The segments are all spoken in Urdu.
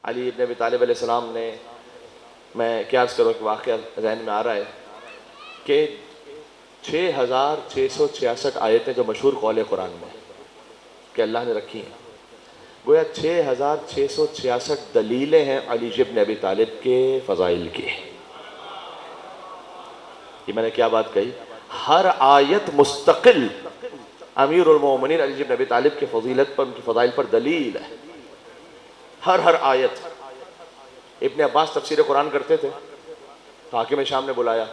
علی ابن ابی طالب علیہ السلام نے، میں کیا عرض کروں کہ واقعہ ذہن میں آ رہا ہے کہ 6666 آیتیں جو مشہور قول قرآن میں کہ اللہ نے رکھی ہیں، گویا 6666 دلیلیں ہیں علی ابن ابی طالب کے فضائل کی۔ یہ میں نے کیا بات کہی؟ ہر آیت مستقل امیر المومنین علی ابن ابی طالب کے فضیلت پر، ان کی فضائل پر دلیل ہے۔ ہر آیت۔ ابن عباس تفسیر قرآن کرتے تھے، حاکم شام نے بلایا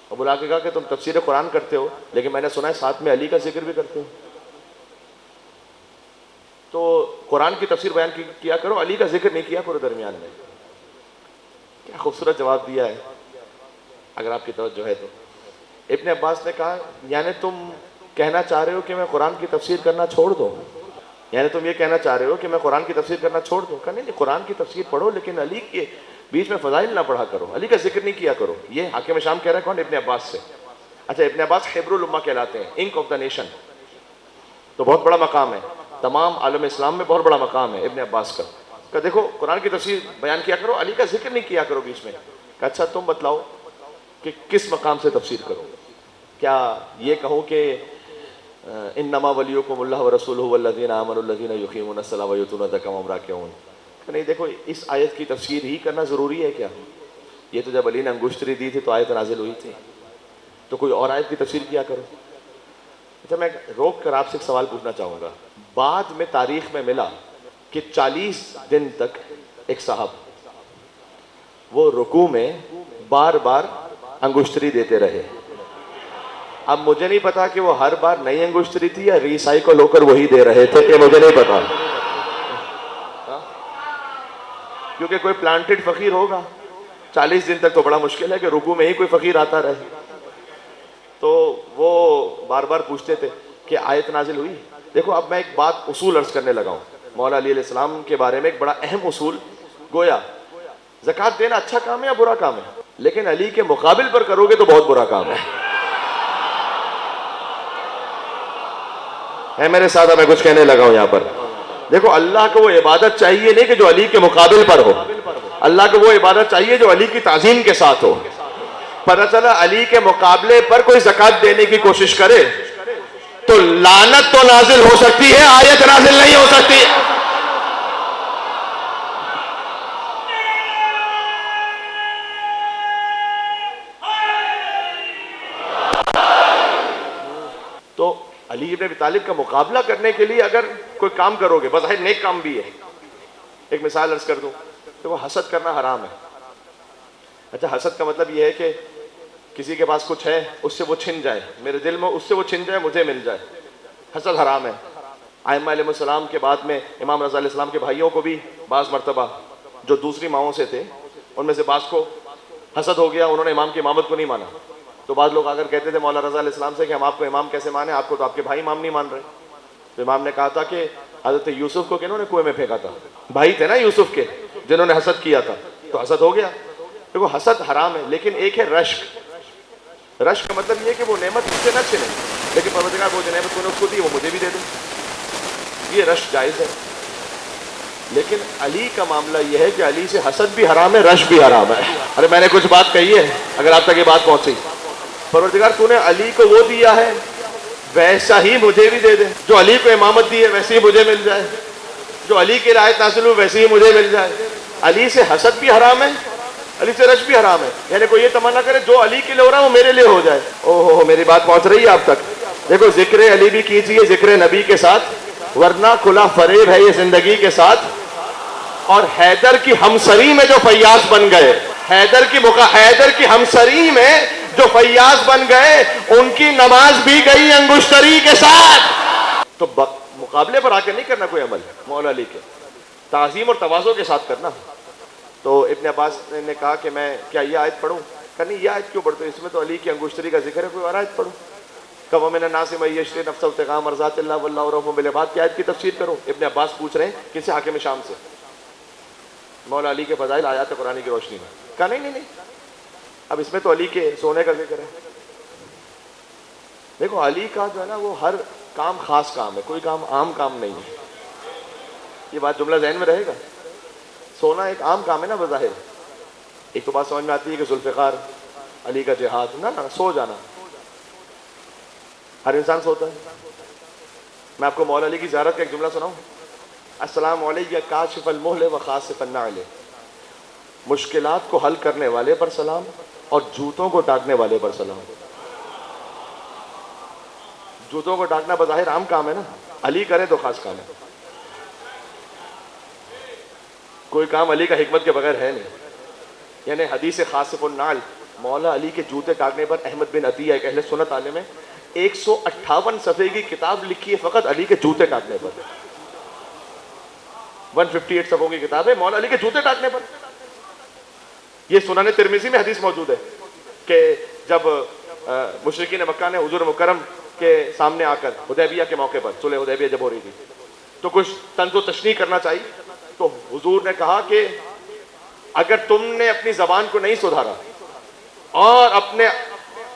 اور بلا کے کہا کہ تم تفسیر قرآن کرتے ہو لیکن میں نے سنا ہے ساتھ میں علی کا ذکر بھی کرتے ہو، تو قرآن کی تفسیر بیان کیا کرو، علی کا ذکر نہیں کیا کرو درمیان میں۔ کیا خوبصورت جواب دیا ہے اگر آپ کی توجہ ہے تو۔ ابن عباس نے کہا یعنی تم کہنا چاہ رہے ہو کہ میں قرآن کی تفسیر کرنا چھوڑ دوں؟ یعنی تم یہ کہنا چاہ رہے ہو کہ میں قرآن کی تفسیر کرنا چھوڑ دوں؟ کہا نہیں، قرآن کی تفسیر پڑھو لیکن علی کے بیچ میں فضائل نہ پڑھا کرو، علی کا ذکر نہیں کیا کرو۔ یہ حاکم شام کہہ رہا ہے کون؟ ابن عباس سے۔ اچھا، ابن عباس حبر الامہ کہلاتے ہیں، انک آف دا نیشن، تو بہت بڑا مقام ہے، تمام عالم اسلام میں بہت بڑا مقام ہے ابن عباس کا۔ کہ دیکھو قرآن کی تفسیر بیان کیا کرو، علی کا ذکر نہیں کیا کرو بیچ میں۔ کہ اچھا تم بتلاؤ کہ کس مقام سے تفسیر کرو؟ کیا یہ کہوں کہ انما ولیکم اللہ ورسولہ والذین آمنوا الذین یقیمون الصلاۃ ویؤتون الزکاۃ وهم راکعون۔ نہیں، دیکھو اس آیت کی تفسیر ہی کرنا ضروری ہے کیا؟ یہ تو جب علی نے انگشتری دی تھی تو آیت نازل ہوئی تھی، تو کوئی اور آیت کی تفسیر کیا کرو۔ اچھا، میں روک کر آپ سے ایک سوال پوچھنا چاہوں گا۔ بعد میں تاریخ میں ملا کہ 40 دن تک ایک صاحب وہ رکوع میں بار بار انگشتری دیتے رہے۔ اب مجھے نہیں پتا کہ وہ ہر بار نئی انگشتری تھی یا ریسائیکل ہو کر وہی دے رہے تھے، یہ مجھے نہیں پتا، کیونکہ کوئی پلانٹڈ فقیر ہوگا 40 دن تک، تو بڑا مشکل ہے کہ رکوع میں ہی کوئی فقیر آتا رہے۔ تو وہ بار بار پوچھتے تھے کہ آیت نازل ہوئی۔ دیکھو اب میں ایک بات اصول عرض کرنے لگا ہوں مولا علی علیہ السلام کے بارے میں، ایک بڑا اہم اصول۔ گویا زکوٰۃ دینا اچھا کام ہے یا برا کام ہے؟ لیکن علی کے مقابل پر کرو گے تو بہت برا کام ہے میرے ساتھ؟ میں کچھ کہنے لگا ہوں یہاں پر۔ دیکھو اللہ کو وہ عبادت چاہیے نہیں کہ جو علی کے مقابل پر ہو، اللہ کو وہ عبادت چاہیے جو علی کی تعظیم کے ساتھ ہو۔ پتہ چلا علی کے مقابلے پر کوئی زکوٰۃ دینے کی کوشش کرے تو لعنت تو نازل ہو سکتی ہے، آیت نازل نہیں ہو سکتی۔ تو علی ابن ابی طالب کا مقابلہ کرنے کے لیے اگر کوئی کام کرو گے، بظاہر نیک کام بھی ہے۔ ایک مثال عرض کر دوں کہ وہ حسد کرنا حرام ہے۔ اچھا، حسد کا مطلب یہ ہے کہ کسی کے پاس کچھ ہے، اس سے وہ چھن جائے، میرے دل میں اس سے وہ چھن جائے، مجھے مل جائے۔ حسد حرام ہے۔ ائمہ علیہ السلام کے بعد میں امام رضا علیہ السلام کے بھائیوں کو بھی بعض مرتبہ جو دوسری ماؤں سے تھے ان میں سے بعض کو حسد ہو گیا، انہوں نے امام کی امامت کو نہیں مانا۔ تو بعض لوگ اگر کہتے تھے مولا رضا علیہ السلام سے کہ ہم آپ کو امام کیسے مانیں، آپ کو تو آپ کے بھائی امام نہیں مان رہے۔ تو امام نے کہا تھا کہ حضرت یوسف کو کنہوں نے کنویں میں پھینکا تھا؟ بھائی تھے نا یوسف کے جنہوں نے حسد کیا تھا، تو حسد ہو گیا۔ دیکھو حسد حرام ہے، لیکن ایک ہے رشک۔ رشک کا مطلب یہ کہ وہ نعمت مجھ سے نہ چھنے، لیکن پروردگار وہ جو نعمت کو نے اس کو دی وہ مجھے بھی دے دے، یہ رشک جائز ہے۔ لیکن علی کا معاملہ یہ ہے کہ علی سے حسد بھی حرام ہے، رشک بھی حرام ہے۔ ارے میں نے کچھ بات کہی ہے اگر آپ تک یہ بات پہنچی؟ پروردگار تو نے علی کو وہ دیا ہے ویسا ہی مجھے بھی دے دے، جو علی کو امامت دی ہے ویسے ہی مجھے مل جائے، جو علی کی آیت نازل ہوئی ویسے ہی مجھے مل جائے۔ علی سے حسد بھی حرام ہے، علی سے رشک بھی حرام ہے۔ یعنی کوئی یہ تمنا کرے جو علی کے لیے ہو رہا ہے وہ میرے لیے ہو جائے۔ اوہ میری بات پہنچ رہی ہے آپ تک؟ دیکھو ذکر علی بھی کیجئے ذکر نبی کے ساتھ، ورنہ کھلا فریب ہے یہ زندگی کے ساتھ۔ اور حیدر کی ہمسری میں جو فیاض بن گئے، حیدر کی ہمسری میں جو فیاض بن گئے، ان کی نماز بھی گئی انگشتری کے ساتھ۔ تو مقابلے پر آ کے نہیں کرنا کوئی عمل مولا علی کے، تعظیم اور تواضع کے ساتھ کرنا۔ تو ابن عباس نے کہا کہ میں کیا یہ آیت پڑھوں؟ کہ نہیں، یہ آیت کیوں پڑھتے ہو؟ اس میں تو علی کی انگشتری کا ذکر ہے، کوئی اور آیت پڑھو۔ کہ وَمِنَ النَّاسِ مَن يَشْرِي نَفْسَهُ ابْتِغَاءَ مَرْضَاتِ اللَّهِ وَاللَّهُ رَءُوفٌ بِالْعِبَادِ کی آیت کی تفسیر کرو۔ ابن عباس پوچھ رہے ہیں کسی حاکم شام سے مولا علی کے فضائل آیات قرآن کی روشنی میں۔ کہا نہیں، اب اس میں تو علی کے سونے کا ذکر ہے۔ دیکھو علی کا جو ہے نا وہ ہر کام خاص کام ہے، کوئی کام عام کام نہیں ہے۔ یہ بات جملہ ذہن میں رہے گا۔ سونا ایک عام کام ہے نا بظاہر. ایک تو بات سمجھ میں آتی ہے کہ ذوالفقار علی کا جہاد نہ سو جانا، ہر انسان سوتا ہے. میں آپ کو مولا علی کی زیارت کا ایک جملہ سناؤں. السلام علیکم کاشف المحل و خاسف النعل. مشکلات کو حل کرنے والے پر سلام اور جوتوں کو ڈانٹنے والے پر سلام. جوتوں کو ڈانٹنا بظاہر عام کام ہے نا، علی کرے تو خاص کام ہے. کوئی کام علی کا حکمت کے بغیر ہے نہیں. یعنی حدیث خاسف النعل، مولا علی کے جوتے ڈانٹنے پر احمد بن عطیہ ایک اہل سنت عالم ہے، 158 صفحے کی کتاب لکھی ہے فقط علی کے جوتے ڈانٹنے پر. 158 صفحوں کی کتاب ہے مولا علی کے جوتے ڈانٹنے پر. یہ سنن ترمذی میں حدیث موجود ہے کہ جب مشرکین مکہ نے حضور مکرم کے سامنے آ کر حدیبیہ کے موقع پر، صلح حدیبیہ جب ہو رہی تھی، تو کچھ طنز و تشنیع کرنا چاہیے، تو حضور نے کہا کہ اگر تم نے اپنی زبان کو نہیں سدھارا اور اپنے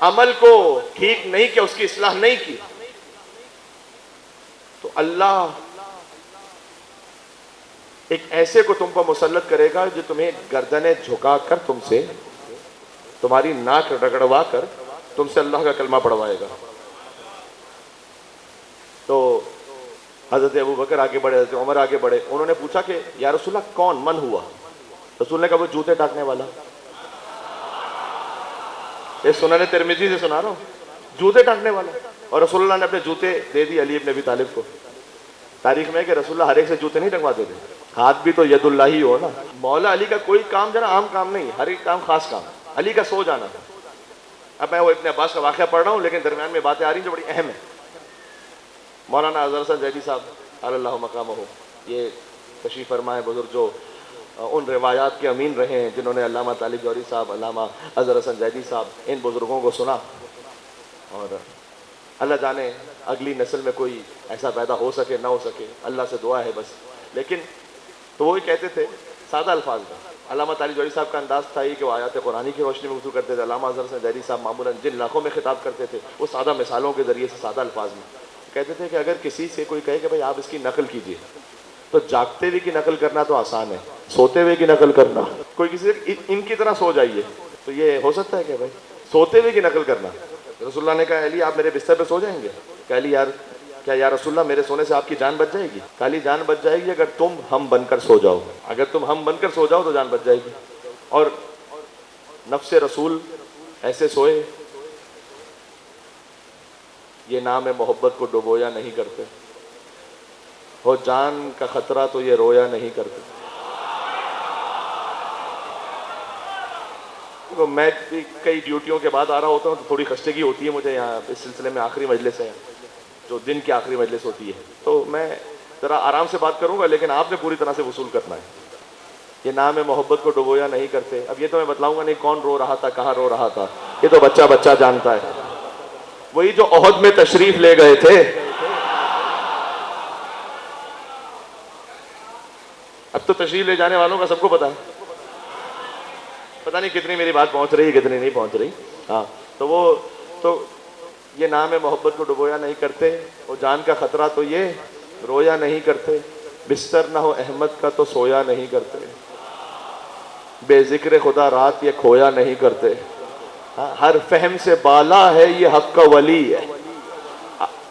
عمل کو ٹھیک نہیں کیا، اس کی اصلاح نہیں کی، تو اللہ ایک ایسے کو تم پر مسلط کرے گا جو تمہیں گردنیں جھکا کر تم سے، تمہاری ناک رگڑوا کر تم سے اللہ کا کلمہ پڑھوائے گا. تو حضرت ابوبکر آگے بڑھے، حضرت عمر آگے بڑھے. انہوں نے پوچھا کہ یا رسول اللہ کون من ہوا؟ رسول نے کہا وہ جوتے ڈانٹنے والا. یہ سنن ترمذی سے سنا رہا ہوں، جوتے ڈانٹنے والا. اور رسول اللہ نے اپنے جوتے دے دی علی ابن ابی طالب کو. تاریخ میں ہے کہ رسول اللہ ہر ایک سے جوتے نہیں ٹنگواتے تھے، ہاتھ بھی تو ید اللہ ہی ہو نا. مولا علی کا کوئی کام جو ہے نا عام کام نہیں، ہر ایک کام خاص کام. علی کا سو جانا. اب میں وہ ابن عباس کا واقعہ پڑھ رہا ہوں، لیکن درمیان میں باتیں آ رہی ہیں جو بڑی اہم ہیں. مولانا اظہر حسن زیدی صاحب اللہ مقامہ ہو، یہ تشریف فرما ہے بزرگ، جو ان روایات کے امین رہے ہیں جنہوں نے علامہ طالب جوہری صاحب، علامہ اظہر حسن زیدی صاحب، ان بزرگوں کو سنا. اور اللہ جانے اگلی نسل میں کوئی ایسا پیدا ہو سکے نہ ہو سکے، اللہ سے دعا ہے بس. لیکن تو وہی کہتے تھے سادہ الفاظ میں. علامہ طالب جوہری صاحب کا انداز تھا یہ کہ وہ آیات قرآنی کی روشنی میں گفتگو کرتے تھے. علامہ اظہر حسن زیدی صاحب معمولاً جن لاکھوں میں خطاب کرتے تھے وہ سادہ مثالوں کے ذریعے سے، سادہ الفاظ میں کہتے تھے کہ اگر کسی سے کوئی کہے کہ بھائی آپ اس کی نقل کیجئے، تو جاگتے ہوئے کی نقل کرنا تو آسان ہے، سوتے ہوئے کی نقل کرنا، کوئی کسی سے ان کی طرح سو جائیے، تو یہ ہو سکتا ہے کہ بھائی سوتے ہوئے کی نقل کرنا. رسول اللہ نے کہا علی آپ میرے بستر پہ سو جائیں گے؟ کہ علی یار کیا یا رسول اللہ میرے سونے سے آپ کی جان بچ جائے گی؟ کہ علی جان بچ جائے گی اگر تم ہم بن کر سو جاؤ. اگر تم ہم بن کر سو جاؤ تو جان بچ جائے گی. اور نفس رسول ایسے سوئے، یہ نام محبت کو ڈبویا نہیں کرتے، ہو جان کا خطرہ تو یہ رویا نہیں کرتے. میں کئی ڈیوٹیوں کے بعد آ رہا ہوتا ہوں تو تھوڑی خستگی ہوتی ہے مجھے. یہاں اس سلسلے میں آخری مجلس ہے، جو دن کی آخری مجلس ہوتی ہے، تو میں ذرا آرام سے بات کروں گا، لیکن آپ نے پوری طرح سے وصول کرنا ہے. یہ نام محبت کو ڈبویا نہیں کرتے. اب یہ تو میں بتلاؤں گا نہیں کون رو رہا تھا، کہاں رو رہا تھا، یہ تو بچہ بچہ جانتا ہے. وہی جو احد میں تشریف لے گئے تھے. اب تو تشریف لے جانے والوں کا سب کو پتا ہے. پتہ نہیں کتنی میری بات پہنچ رہی ہے کتنی نہیں پہنچ رہی. ہاں تو یہ نام محبت کو ڈبویا نہیں کرتے، وہ جان کا خطرہ تو یہ رویا نہیں کرتے. بستر نہ ہو احمد کا تو سویا نہیں کرتے. بے ذکر خدا رات یہ کھویا نہیں کرتے. ہر فہم سے بالا ہے یہ حق کا ولی ہے.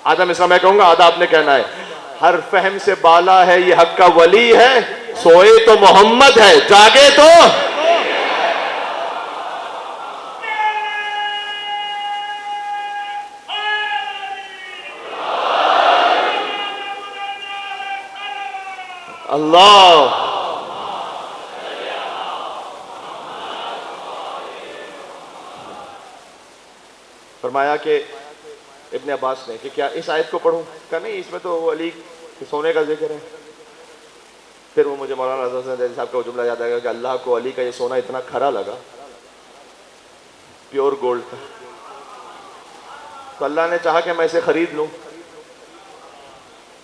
آدھا مثلا میں کہوں گا، آدھا آپ نے کہنا ہے. ہر فہم سے بالا ہے یہ حق کا ولی ہے، سوئے تو محمد ہے، جاگے تو اللہ. فرمایا کہ ابن عباس نے کہ کیا اس آیت کو پڑھوں؟ کہا نہیں، اس میں تو علی کے سونے کا ذکر ہے. پھر وہ مجھے مولانا اظہر حسن زیدی صاحب کا وہ جملہ یاد آئے گا کہ اللہ کو علی کا یہ سونا اتنا کھرا لگا، پیور گولڈ تھا، تو اللہ نے چاہا کہ میں اسے خرید لوں.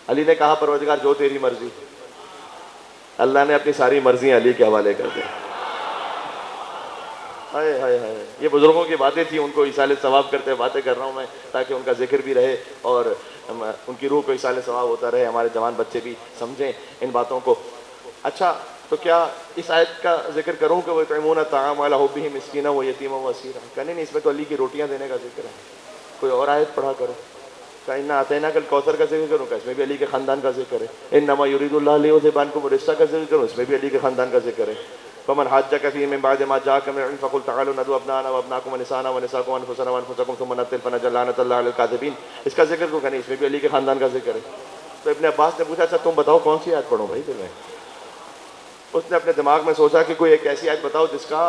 علی نے کہا پروردگار جو تیری مرضی. اللہ نے اپنی ساری مرضیاں علی کے حوالے کر دی. ہائے ہائے ہائے، یہ بزرگوں کی باتیں تھیں، ان کو ایصال ثواب کرتے باتیں کر رہا ہوں میں، تاکہ ان کا ذکر بھی رہے اور ان کی روح کو ایصال ثواب ہوتا رہے، ہمارے جوان بچے بھی سمجھیں ان باتوں کو. اچھا تو کیا اس آیت کا ذکر کروں کہ وہ یطعمون الطعام علی حبہ مسکینا و یتیما و اسیرا؟ کہنے نہیں، اس میں تو علی کی روٹیاں دینے کا ذکر ہے، کوئی اور آیت پڑھا کرو۔ کہ انا اعطیناک الکوثر کا ذکر کروں، کہ اس میں بھی علی کے خاندان کا ذکر ہے۔ انما یرید اللہ لیذھب عنکم الرجس کا ذکر کروں، اس میں بھی علی کے خاندان کا ذکر ہے۔ فمن حاجک فیہ من بعد ما جاءک من العلم فقل تعالوا ندعو ابناءنا وابناءکم ونساءنا ونساءکم وانفسنا وانفسکم ثم نبتهل فنجعل لعنۃ اللہ علی الکاذبین، اس کا ذکر کیوں کریں؟ اس میں بھی علی کے خاندان کا ذکر ہے۔ تو ابن عباس نے پوچھا اچھا تم بتاؤ کون سی آیت پڑھوں بھائی تمہیں؟ اس نے اپنے دماغ میں سوچا کہ کوئی ایک ایسی آیت بتاؤ جس کا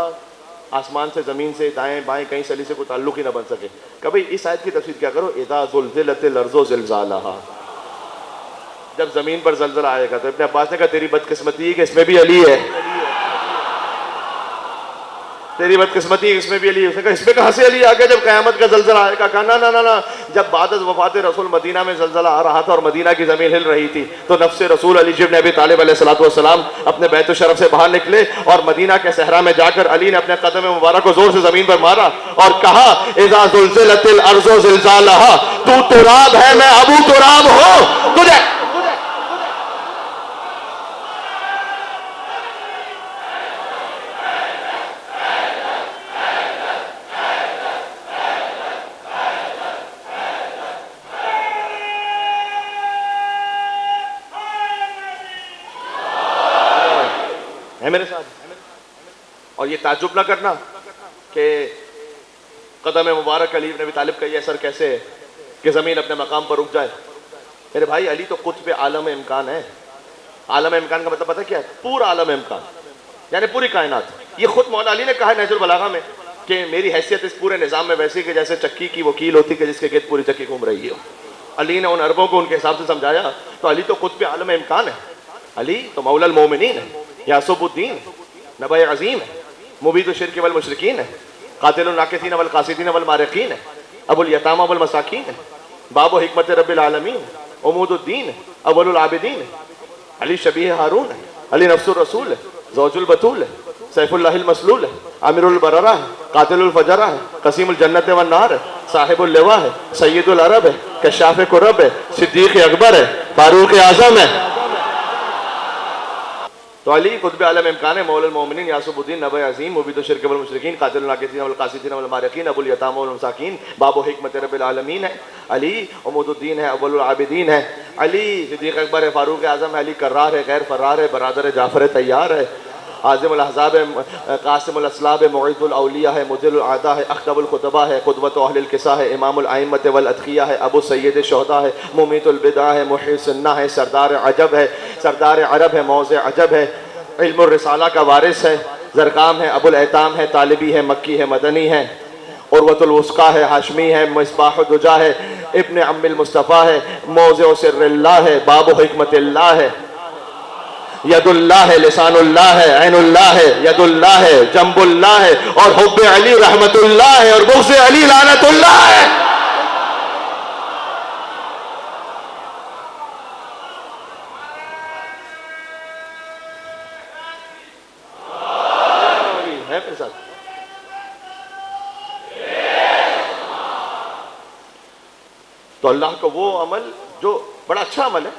آسمان سے زمین سے دائیں بائیں کہیں سے علی سے کوئی تعلق ہی نہ بن سکے۔ کبھی اس آیت کی تفسیر کیا کرو، اذا زلزلت الارض زلزالہا، جب زمین پر زلزلہ آئے گا۔ تو ابن عباس نے کہا تیری بدقسمتی ہے کہ اس میں بھی علی ہے، تیری بدقسمتی اس میں بھی علی ہے۔ اس نے کہا اس میں کہاں سے علی آ گیا جب قیامت کا زلزلہ آئے گا؟ کہا نا، جب بعد از وفات رسول مدینہ میں زلزلہ آ رہا تھا اور مدینہ کی زمین ہل رہی تھی، تو نفس رسول علی بن ابی طالب علیہ الصلوۃ والسلام اپنے بیت الشرف سے باہر نکلے اور مدینہ کے صحرا میں جا کر علی نے اپنے قدم مبارک کو زور سے زمین پر مارا اور کہا اذا زلزلت الارض زلزالہا، تو تراب ہے میں ابو تراب ہوں، تجھے ہے میرے ساتھ۔ اور یہ تعجب نہ کرنا کہ قدم مبارک علی بن ابی طالب کا یہ اثر کیسے ہے کہ زمین اپنے مقام پر رک جائے۔ میرے بھائی علی تو قطب عالم امکان ہے۔ عالم امکان کا مطلب پتہ کیا ہے؟ پورا عالم امکان، یعنی پوری کائنات۔ یہ خود مولا علی نے کہا ہے نہج البلاغہ میں کہ میری حیثیت اس پورے نظام میں ویسی کہ جیسے چکی کی وہ کیل ہوتی کہ جس کے گرد پوری چکی گھوم رہی ہے۔ علی نے ان عربوں کو ان کے حساب سے سمجھایا، تو علی تو قطب عالم امکان ہے۔ علی تو مولا المومنین ہے، یاسب الدین، نبع عظیم ہے، مبید الشرک والمشرکین ہے، قاتل الناکثین والقاسدین والمارقین ہے، ابو الیتامى والمساکین ہے، باب و حکمت رب العالمین ہے، عمود الدین ہے، اول العابدین ہے۔ علی شبیہ ہارون ہے، علی نفس الرسول ہے، زوج البتول ہے، سیف اللہ المسلول ہے، عامر البررہ ہے، قاتل الفجرہ ہے، قسیم الجنت والنار ہے، صاحب اللواء ہے، سید العرب ہے، کشاف کرب ہے، صدیق اکبر ہے، فاروق اعظم ہے۔ تو علی قطب عالم امکان ہے، مولا المومنین، یاسب الدین، نبع عظیم، مبید الشرک والمشرکین، قاتل الناکثین والقاسدین والمارقین، ابو الیتامى والمساکین، باب و حکمت رب العالمین ہے۔ علی عمود الدین ہے، اول العابدین ہے۔ علی صدیق اکبر ہے، فاروق اعظم ہے، علی کرار ہے، غیر فرار ہے، برادر جعفر طیار ہے، عازم الاحزاب ہے، قاسم الاسلاب ہے، معز الاولیاء ہے، مذل الاعداء ہے، اخطب الخطباء ہے، قدوۃ اہل القصا ہے، امام الائمۃ والاتقیاء ہے، ابو سید الشہداء ہے، ممیت البدع ہے، محیی السنہ ہے، سردار عجب ہے، سردار عرب ہے، موضع عجب ہے، علم الرسالہ کا وارث ہے، زرقام ہے، ابو الایتام ہے، طالبی ہے، مکی ہے، مدنی ہے، عروۃ الوثقیٰ ہے، ہاشمی ہے، مصباح الدجا ہے، ابن عم المصطفیٰ ہے، موضع سر اللہ ہے، باب و حکمت اللہ ہے، ید اللہ ہے، لسان اللہ ہے، عین اللہ ہے، ید اللہ ہے، جنب اللہ ہے، اور حب علی رحمت اللہ ہے، اور بغض علی لعنت اللہ ہے۔ ہے میرے ساتھ؟ تو اللہ کا وہ عمل جو بڑا اچھا عمل ہے،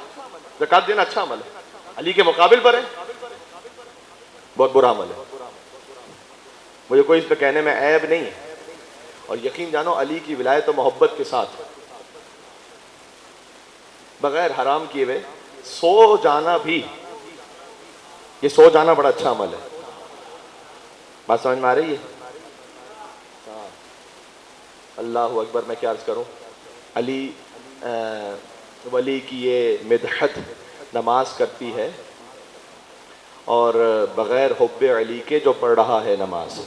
زکوٰۃ دینا اچھا عمل ہے، علی کے مقابل پر ہے بہت برا عمل ہے۔ مجھے کوئی اس پہ کہنے میں عیب نہیں ہے، اور یقین جانو علی کی ولایت و محبت کے ساتھ بغیر حرام کیے ہوئے سو جانا بھی، یہ سو جانا بڑا اچھا عمل ہے۔ بات سمجھ میں آ رہی ہے؟ اللہ اکبر۔ میں کیا عرض کروں، علی ولی کی یہ مدحت نماز کرتی ہے، اور بغیر حب علی کے جو پڑھ رہا ہے نماز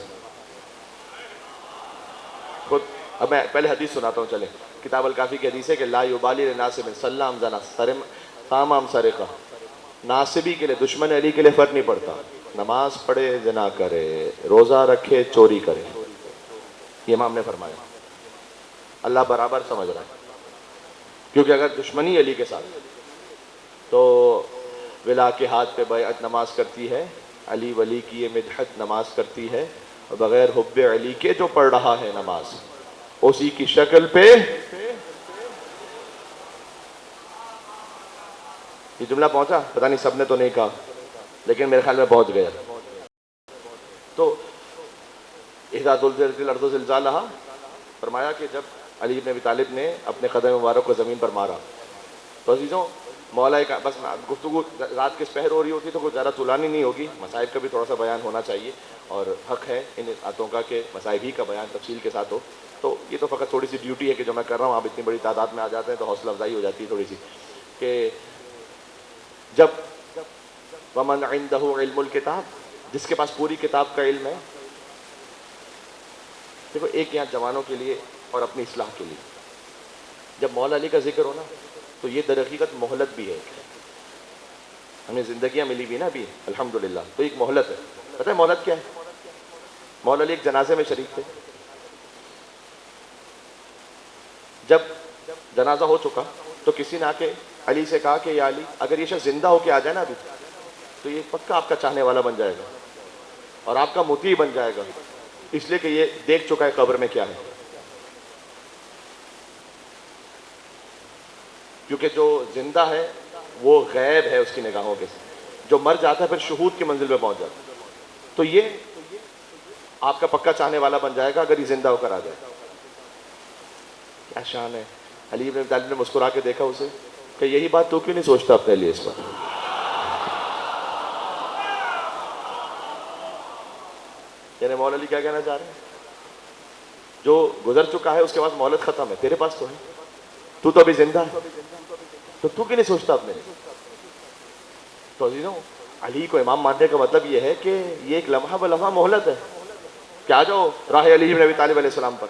خود۔ اب میں پہلے حدیث سناتا ہوں، چلیں۔ کتاب الکافی کی حدیث ہے کہ لا یبالی لناسب صلی ام زنا صام ام سرقہ، ناسبی کے لیے، دشمن علی کے لیے فرق نہیں پڑتا، نماز پڑھے زنا کرے، روزہ رکھے چوری کرے، یہ امام نے فرمایا۔ اللہ برابر سمجھ رہا ہے، کیونکہ اگر دشمنی علی کے ساتھ تو ولا کے ہاتھ پہ بیعت نماز کرتی ہے، علی ولی کی یہ مدحت نماز کرتی ہے، اور بغیر حب علی کے جو پڑھ رہا ہے نماز اسی کی شکل پہ۔ یہ جملہ پہنچا؟ پتہ نہیں سب نے تو نہیں کہا۔ لیکن میرے خیال میں پہنچ گیا. تو اذا زلزلت الارض زلزالها، فرمایا کہ جب علی بن ابی طالب نے اپنے قدم مبارک کو زمین پر مارا. تو عزیزوں مولا کا بس گفتگو رات کے پہر ہو رہی ہوتی تو کوئی زیادہ طولانی نہیں ہوگی، مصائب کا بھی تھوڑا سا بیان ہونا چاہیے، اور حق ہے ان آیتوں کا کہ مصائب ہی کا بیان تفصیل کے ساتھ ہو. تو یہ تو فقط تھوڑی سی ڈیوٹی ہے کہ جو میں کر رہا ہوں، آپ اتنی بڑی تعداد میں آ جاتے ہیں تو حوصلہ افزائی ہو جاتی ہے تھوڑی سی کہ جب ومن عنده علم الکتاب، جس کے پاس پوری کتاب کا علم ہے. دیکھو ایک یہاں جوانوں کے لیے اور اپنی اصلاح کے لیے جب مولا علی کا ذکر ہو نا تو یہ در حقیقت مہلت بھی ہے. ہمیں زندگیاں ملی بھی نا ابھی الحمدللہ، تو ایک مہلت ہے. پتہ ہے مہلت کیا ہے؟ مولا علی ایک جنازے میں شریک تھے. جب جنازہ ہو چکا تو کسی نے آ کے علی سے کہا کہ یا علی، اگر یہ شخص زندہ ہو کے آ جائے نا ابھی تو یہ پکا آپ کا چاہنے والا بن جائے گا اور آپ کا مطیع بن جائے گا، اس لیے کہ یہ دیکھ چکا ہے قبر میں کیا ہے. کیونکہ جو زندہ ہے وہ غیب ہے اس کی نگاہوں کے، جو مر جاتا ہے پھر شہود کی منزل پہ پہنچ جاتا ہے. تو یہ آپ کا پکا چاہنے والا بن جائے گا اگر یہ زندہ ہو کر آ جائے. کیا شان ہے. علی بن ابی طالب نے مسکرا کے دیکھا اسے کہ یہی بات تو کیوں نہیں سوچتا اپنے لیے اس پر. یعنی مولا علی کیا کہنا چاہ رہے ہیں؟ جو گزر چکا ہے اس کے پاس مہلت ختم ہے، تیرے پاس تو ہے، تو ابھی زندہ ہے، تو کیوں نہیں سوچتا اپنے لیے. تو عزیزوں علی کو امام ماننے کا مطلب یہ ہے کہ یہ ایک لمحہ بلمحہ مہلت ہے کہ آ جاؤ راہ علی بن ابی طالب علیہ السلام پر.